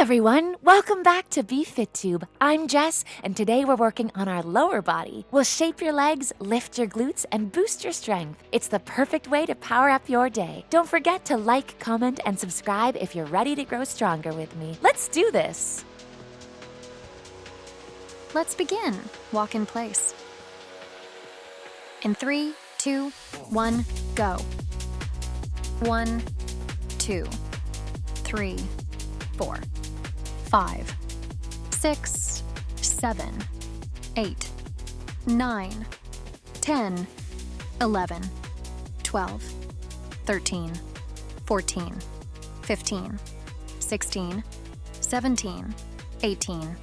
everyone, welcome back to BFITTUBE. I'm Jess, and today we're working on our lower body. We'll shape your legs, lift your glutes, and boost your strength. It's the perfect way to power up your day. Don't forget to like, comment, and subscribe if you're ready to grow stronger with me. Let's do this. Let's begin. Walk in place. In 3, 2, 1, go. 1, 2, 3, 4, 5, 6, 7, 8, 9, 10, 11, 12, 13, 14, 15, 16, 17, 18,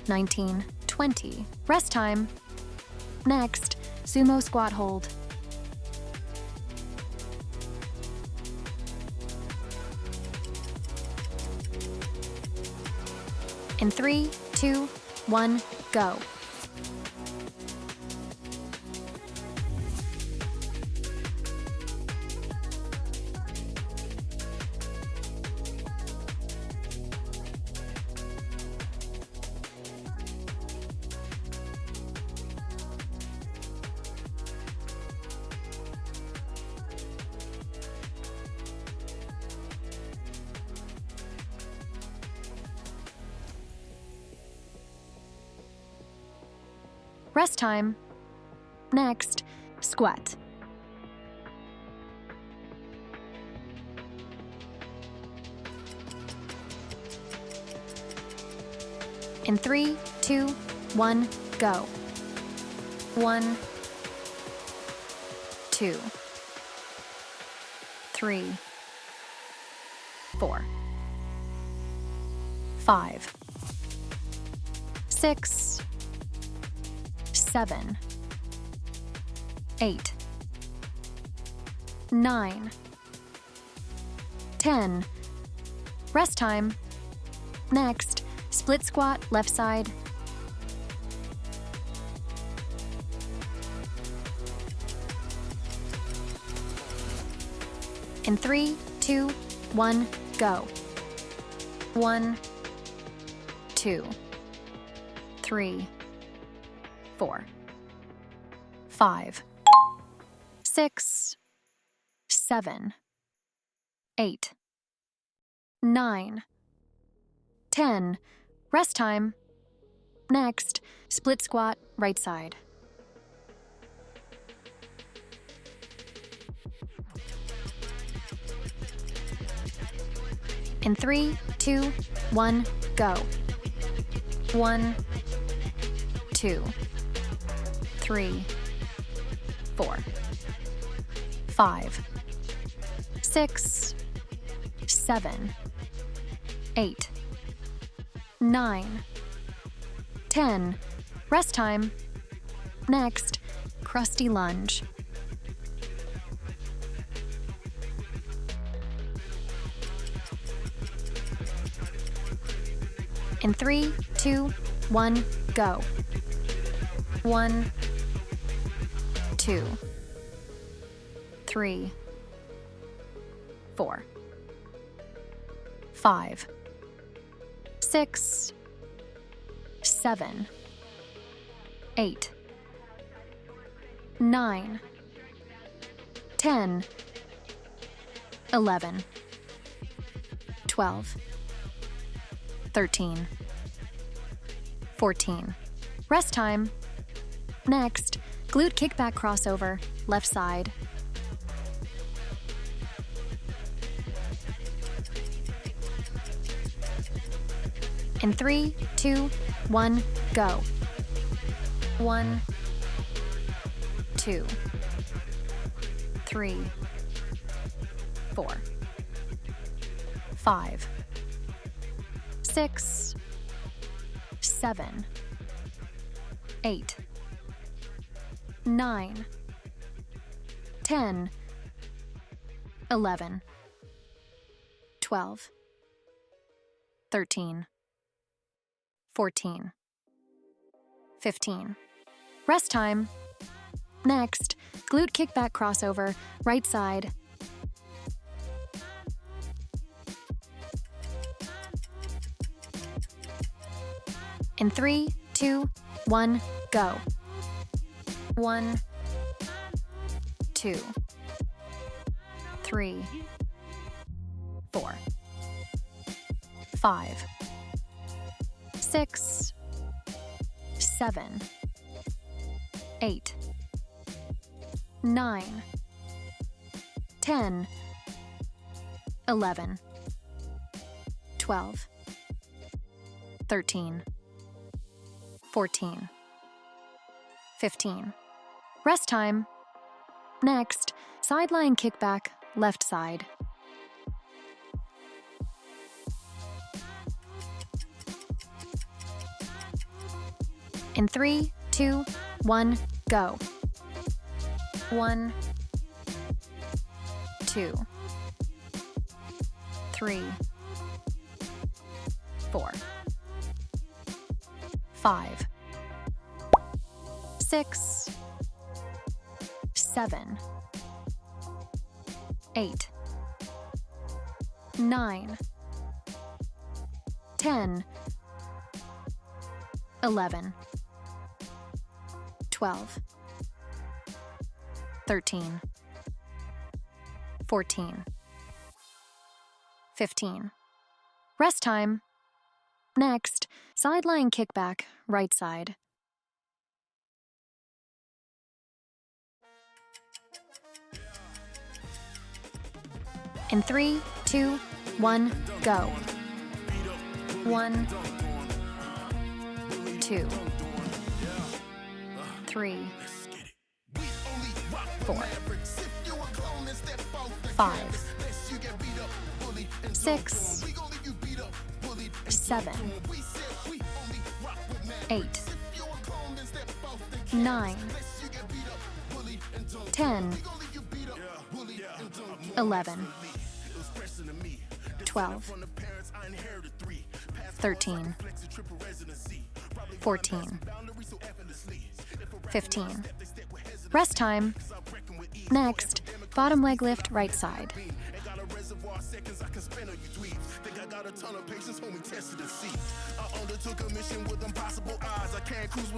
19, 20. Rest time. Next, sumo squat hold. In 3, 2, 1, go. Rest time. Next, squat. In 3, 2, 1, go. 1, 2, 3, 4, 5, 6, 7, 8, 9, 10. Rest time. Next, split squat, left side. In 3, 2, 1, go. 1, 2, 3, 4, 5, 6, 7, 8, 9, 10. Rest time. Next, split squat, right side. In 3, 2, 1, go. 1, 2, 3, 4, 5, 6, 7, 8, 9, 10. Rest time. Next, crusty lunge. In 3, 2, 1, go. 1, 2, 3, 4, 5, 6, 7, 8, 9, 10, 11, 12, 13, 14. Rest time. Next, glute kickback crossover, left side. In 3, 2, 1, go. 1, 2, 3, 4, 5, 6, 7, 8, 9, 10, 11, 12, 13, 14, 15. Rest time. Next, glute kickback crossover, right side. In 3, 2, 1, go. 1, 2, 3, 4, 5, 6, 7, 8, 9, 10, 11, 12, 13, 14, 15. Rest time. Next, side lying kickback, left side. In 3, 2, 1, go. 1, 2, 3, 4, 5, 6, 7, 8, 9, 10, 11, 12, 13, 14, 15. Rest time. Next, side lying kickback, right side. In 3, 2, 1, go. 1, 2, 3, 4, 5, 6, 7, 8, 9, 10, 11, 12, 13, 14, 15. Rest time. Next, bottom leg lift, right side.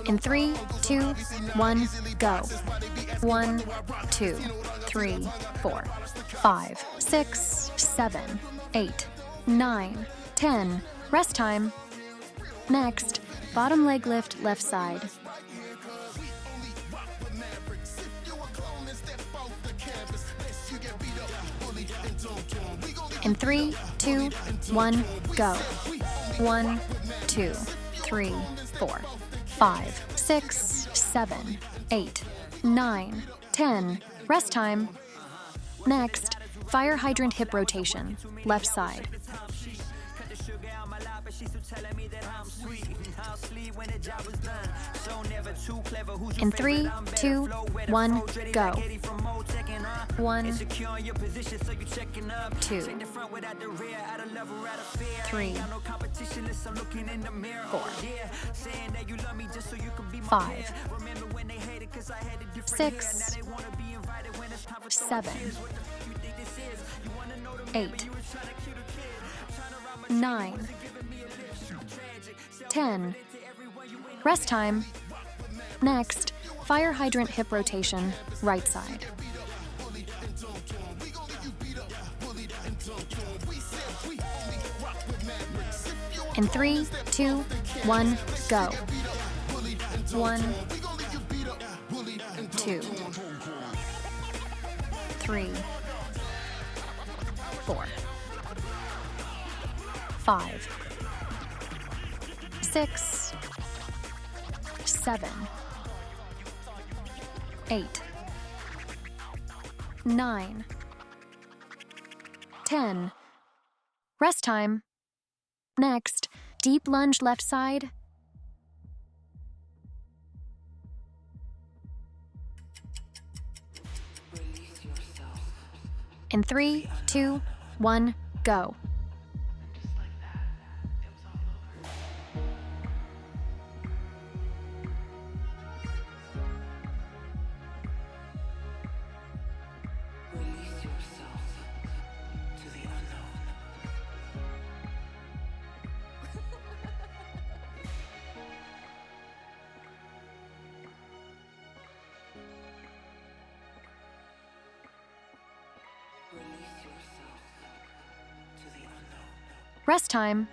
In 3, 2, 1, go. 1, 2, 3, 4, 5, 6, 7, 8, 9, 10. Rest time. Next, bottom leg lift, left side. In 3, 2, 1, go. 1, 2, 3, 4, 5, 6, 7, 8, 9, 10. Rest time. Next, fire hydrant hip rotation, left side. In 3, 2, 1, go. 1, 2, 3, 4, 5, 6, 7, 8, 9, 10. Rest time. Next, fire hydrant hip rotation, right side. In 3, 2, 1, go. 1, 2, 3, 4, 5, 6, 7, 8, 9, 10. Rest time. Next, deep lunge left side. In 3, 2, 1, go. Rest time.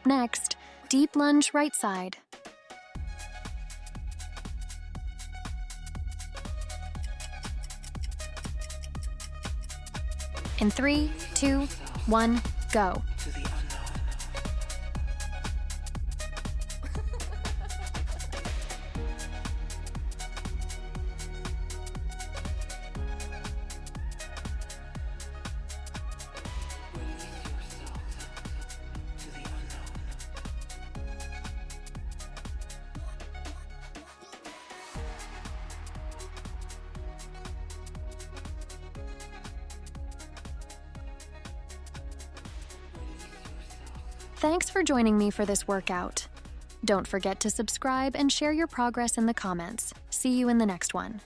Next, deep lunge right side. In 3, 2, 1, go. Thanks for joining me for this workout. Don't forget to subscribe and share your progress in the comments. See you in the next one.